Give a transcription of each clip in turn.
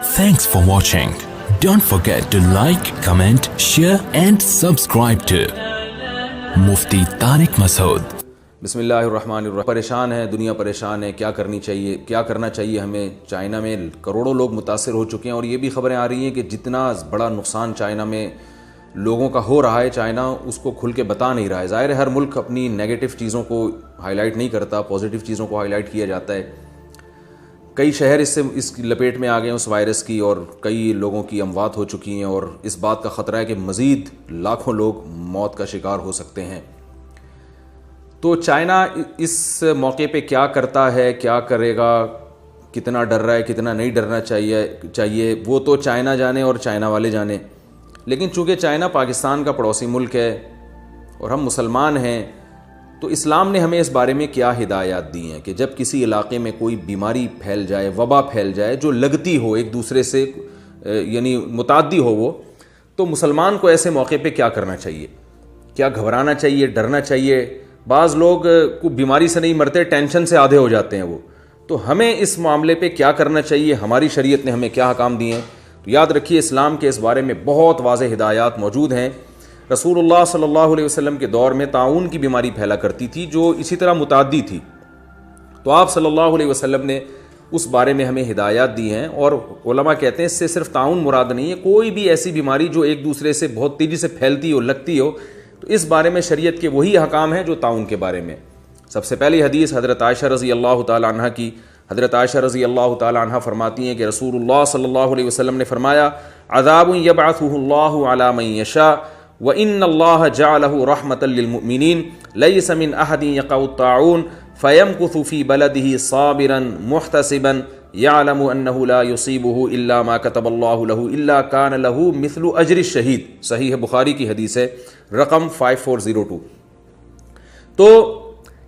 Thanks for watching. Don't forget to like, comment, share and subscribe to Mufti Tariq Masood. बिस्मिल्लाहिर्रहमानिर्रहीम। परेशान है दुनिया, परेशान है, क्या करना चाहिए हमें। चाइना में करोड़ों लोग मुतासर हो चुके हैं और ये भी खबरें आ रही हैं कि जितना बड़ा नुकसान चाइना में लोगों का हो रहा है, चाइना उसको खुल के बता नहीं रहा है। ज़ाहिर है हर मुल्क अपनी नेगेटिव चीज़ों को हाईलाइट नहीं करता, पॉजिटिव चीज़ों को हाईलाइट किया जाता है। कई शहर इस लपेट में आ गए उस वायरस की और कई लोगों की अमवात हो चुकी हैं और इस बात का ख़तरा है कि मज़ीद लाखों लोग मौत का शिकार हो सकते हैं। तो चाइना इस मौके पे क्या करता है, क्या करेगा, कितना डर रहा है, कितना नहीं डरना चाहिए वो तो चाइना जाने और चाइना वाले जाने। लेकिन चूँकि चाइना पाकिस्तान का पड़ोसी मुल्क है और हम मुसलमान हैं, तो इस्लाम ने हमें इस बारे में क्या हिदायत दी हैं कि जब किसी इलाके में कोई बीमारी फैल जाए, वबा फैल जाए जो लगती हो एक दूसरे से, यानी मुताद्दी हो वो, तो मुसलमान को ऐसे मौके पे क्या करना चाहिए। क्या घबराना चाहिए, डरना चाहिए। बाज़ लोग को बीमारी से नहीं मरते, टेंशन से आधे हो जाते हैं वो। तो हमें इस मामले पे क्या करना चाहिए, हमारी शरीयत ने हमें क्या हकाम दिए हैं। तो याद रखिए इस्लाम के इस बारे में बहुत वाज़ेह हिदायत मौजूद हैं। रसूलुल्लाह सल्लल्लाहु अलैहि वसल्लम के दौर में ताउन की बीमारी फैला करती थी जो इसी तरह मुताद्दी थी। तो आप सल्लल्लाहु अलैहि वसल्लम ने उस बारे में हमें हिदायत दी हैं और उलमा कहते हैं इससे सिर्फ ताउन मुराद नहीं है, कोई भी ऐसी बीमारी जो एक दूसरे से बहुत तेज़ी से फैलती हो, लगती हो, तो इस बारे में शरीयत के वही हकाम हैं जो ताउन के बारे में। सबसे पहली हदीस हज़रत आयशा रज़ी अल्लाह ताला अन्हा की। हज़रत आयशा रज़ी अल्लाह ताला अन्हा फरमाती हैं कि रसूलुल्लाह सल्लल्लाहु अलैहि वसल्लम ने फरमाया, अज़ाबुन यबअथुहुल्लाहु अला मन यशा व इन्नल्लाह जअलहु रहमतल लिल मुमिनीन लैस मिन अहदिन यक़उ ताउन फयमकुथु फी बलदिही साबिरन मुहतसिबन यअलमु अन्नहु ला युसीबुहु इल्ला मा कतबल्लाहु लहु इल्ला कान लहु मिस्लु अज्रि शहीद। सहीह बुखारी की हदीस है, रकम 5402। तो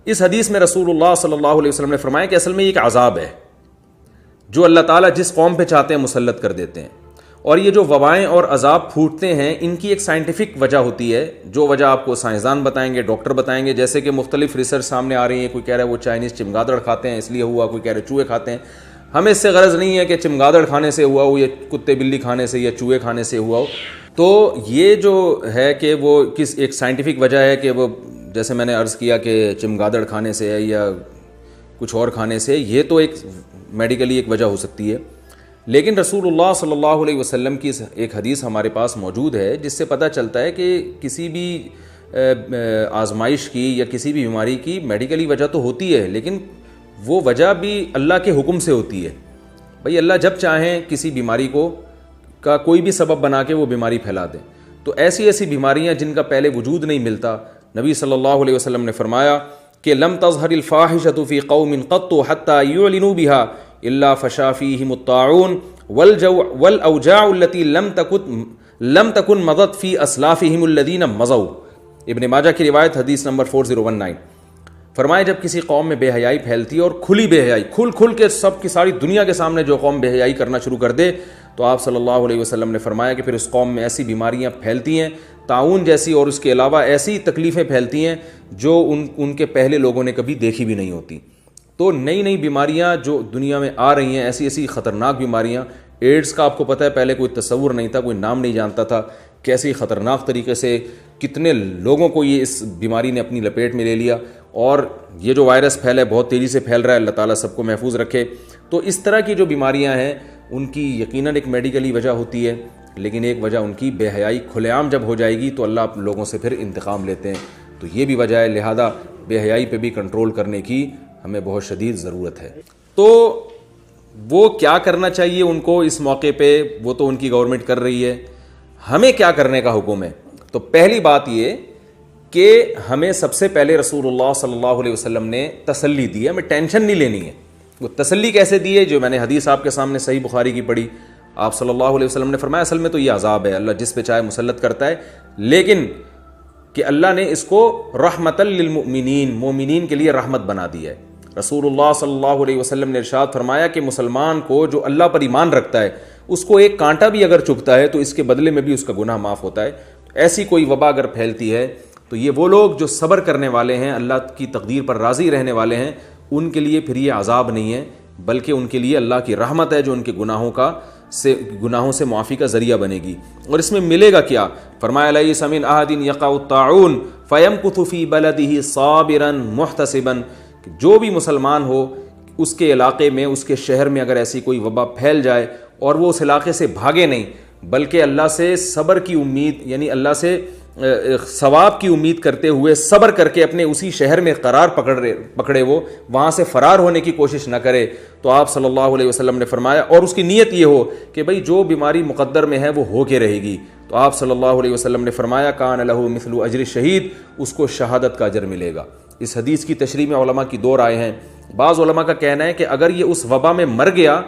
इस हदीस में रसूलुल्लाह सल्लल्लाहु अलैहि वसल्लम ने फरमाया कि असल में ये एक अज़ाब है जो अल्लाह ताला जिस कौम पे चाहते हैं मुसल्लत कर देते हैं। और ये जो वबाएँ और अज़ाब फूटते हैं इनकी एक साइंटिफिक वजह होती है, जो वजह आपको साइंसदान बताएंगे, डॉक्टर बताएंगे। जैसे कि मुख्तलिफ रिसर्च सामने आ रही है। कोई कह रहा है वो चाइनीज़ चमगादड़ खाते हैं इसलिए हुआ, कोई कह रहे चूहे खाते हैं। हमें इससे गरज नहीं है कि चमगादड़ खाने से हुआ हो या कुत्ते बिल्ली खाने से या चूहे खाने से हुआ हो। तो ये जो है कि वो किस एक साइंटिफिक वजह है कि वो, जैसे मैंने अर्ज़ किया कि चमगादड़ खाने से है या कुछ और खाने से, ये तो एक मेडिकली एक वजह हो सकती है। लेकिन रसूलुल्लाह सल्लल्लाहु अलैहि वसल्लम की एक हदीस हमारे पास मौजूद है जिससे पता चलता है कि किसी भी आजमाइश की या किसी भी बीमारी की मेडिकली वजह तो होती है, लेकिन वो वजह भी अल्लाह के हुक्म से होती है। भाई अल्लाह जब चाहें किसी बीमारी को का कोई भी सबब बना के वो बीमारी फैला दें। तो ऐसी ऐसी बीमारियां जिनका पहले वजूद नहीं मिलता, नबी सल्लल्लाहु अलैहि वसल्लम ने फरमाया कि लम तज़हरिल फ़ाहिशतु फ़ी क़ौमिन क़त्तु हत्ता युलिनू बिहा इल्ला फ़शा फ़ीहिमुत ताउन वल औजाउ अल्लती लम तकुन मदत फ़ी अस्लाफ़िहिमुल लज़ीना मज़ौ। इब्न माजा की रिवायत हदीस नंबर 4019। फरमाए जब किसी कौम में बेहयाई फैलती है और खुली बेहयाई, खुल के सब की सारी दुनिया के सामने जो कौम बेहयाई करना शुरू कर दे, तो आप सल्लल्लाहु अलैहि वसल्लम ने फरमाया कि फिर उस कौम में ऐसी बीमारियां फैलती हैं, ताउन जैसी, और उसके अलावा ऐसी तकलीफ़ें फैलती हैं जो उनके पहले लोगों ने कभी देखी भी नहीं होती। तो नई नई बीमारियां जो दुनिया में आ रही हैं, ऐसी ऐसी ख़तरनाक बीमारियां। एड्स का आपको पता है पहले कोई तसव्वुर नहीं था, कोई नाम नहीं जानता था, कैसी ख़तरनाक तरीके से कितने लोगों को ये इस बीमारी ने अपनी लपेट में ले लिया। और ये जो वायरस फैला है बहुत तेज़ी से फैल रहा है, अल्लाह ताला सबको महफूज रखे। तो इस तरह की जो बीमारियां हैं उनकी यकीनन एक मेडिकली वजह होती है, लेकिन एक वजह उनकी बेहयाई खुलेआम जब हो जाएगी तो अल्लाह लोगों से फिर इंतकाम लेते हैं। तो ये भी वजह है, लिहाजा बेहयाई पे भी कंट्रोल करने की हमें बहुत शदीद ज़रूरत है। तो वो क्या करना चाहिए उनको इस मौके पे, वो तो उनकी गवर्नमेंट कर रही है। हमें क्या करने का हुक्म है? तो पहली बात ये कि हमें सबसे पहले रसूलुल्लाह सल्लल्लाहु अलैहि वसल्लम ने तसल्ली दी है, हमें टेंशन नहीं लेनी है। वो तसल्ली कैसे दी है, जो मैंने हदीस आपके सामने सही बुखारी की पढ़ी। आप सल्लल्लाहु अलैहि वसल्लम ने फरमाया असल में तो ये अजाब है, अल्लाह जिस पे चाहे मुसल्लत करता है, लेकिन कि अल्लाह ने इसको रहमतल लिल मुमिनीन, मोमिनीन के लिए रहमत बना दी है। रसूलुल्लाह सल्लल्लाहु अलैहि वसल्लम ने इरशाद फरमाया कि मुसलमान को जो अल्लाह पर ईमान रखता है उसको एक कांटा भी अगर चुभता है तो इसके बदले में भी उसका गुनाह माफ़ होता है। ऐसी कोई वबा अगर फैलती है तो ये वो लोग जो सब्र करने वाले हैं, अल्लाह की तकदीर पर राज़ी रहने वाले हैं, उनके लिए फिर ये अजाब नहीं है, بلکہ ان کے لیے اللہ کی رحمت ہے جو ان کے گناہوں سے معافی کا ذریعہ بنے گی۔ اور اس میں ملے گا کیا؟ فرمایا لیس من احد یقع الطاعون فیمکث فی بلدہ صابرا محتسبا، جو بھی مسلمان ہو اس کے علاقے میں، اس کے شہر میں اگر ایسی کوئی وبا پھیل جائے اور وہ اس علاقے سے بھاگے نہیں، بلکہ اللہ سے صبر کی امید، یعنی اللہ سے ثواب کی امید کرتے ہوئے صبر کر کے اپنے اسی شہر میں قرار پکڑے، وہ وہاں سے فرار ہونے کی کوشش نہ کرے، تو آپ صلی اللہ علیہ وسلم نے فرمایا، اور اس کی نیت یہ ہو کہ بھئی جو بیماری مقدر میں ہے وہ ہو کے رہے گی، تو آپ صلی اللہ علیہ وسلم نے فرمایا کان لہ مثل اجر شہید، اس کو شہادت کا اجر ملے گا۔ اس حدیث کی تشریح میں علماء کی دو رائے ہیں۔ بعض علماء کا کہنا ہے کہ اگر یہ اس وبا میں مر گیا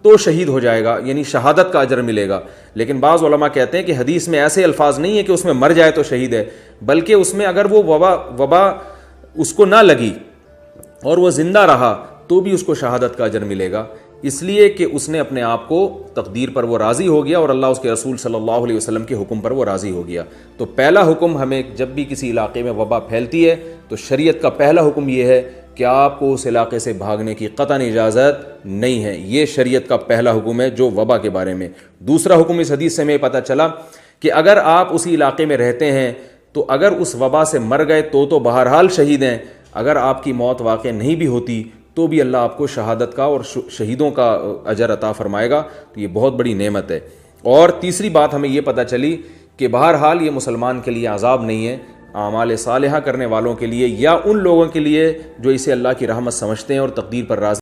تو شہید ہو جائے گا، یعنی شہادت کا اجر ملے گا، لیکن بعض علماء کہتے ہیں کہ حدیث میں ایسے الفاظ نہیں ہے کہ اس میں مر جائے تو شہید ہے، بلکہ اس میں اگر وہ وبا اس کو نہ لگی اور وہ زندہ رہا تو بھی اس کو شہادت کا اجر ملے گا، اس لیے کہ اس نے اپنے آپ کو تقدیر پر وہ راضی ہو گیا اور اللہ اس کے رسول صلی اللہ علیہ وسلم کے حکم پر وہ راضی ہو گیا۔ تو پہلا حکم ہمیں جب بھی کسی علاقے میں وبا پھیلتی ہے تو شریعت کا پہلا حکم یہ ہے کہ آپ کو اس علاقے سے بھاگنے کی قطعاً اجازت نہیں ہے، یہ شریعت کا پہلا حکم ہے جو وبا کے بارے میں۔ دوسرا حکم اس حدیث سے ہمیں پتہ چلا کہ اگر آپ اسی علاقے میں رہتے ہیں تو اگر اس وبا سے مر گئے تو بہرحال شہید ہیں، اگر آپ کی موت واقع نہیں بھی ہوتی تو بھی اللہ آپ کو شہادت کا اور شہیدوں کا اجر عطا فرمائے گا، تو یہ بہت بڑی نعمت ہے۔ اور تیسری بات ہمیں یہ پتہ چلی کہ بہرحال یہ مسلمان کے لیے عذاب نہیں ہے، اعمال صالحہ کرنے والوں کے لیے یا ان لوگوں کے لیے جو اسے اللہ کی رحمت سمجھتے ہیں اور تقدیر پر راضی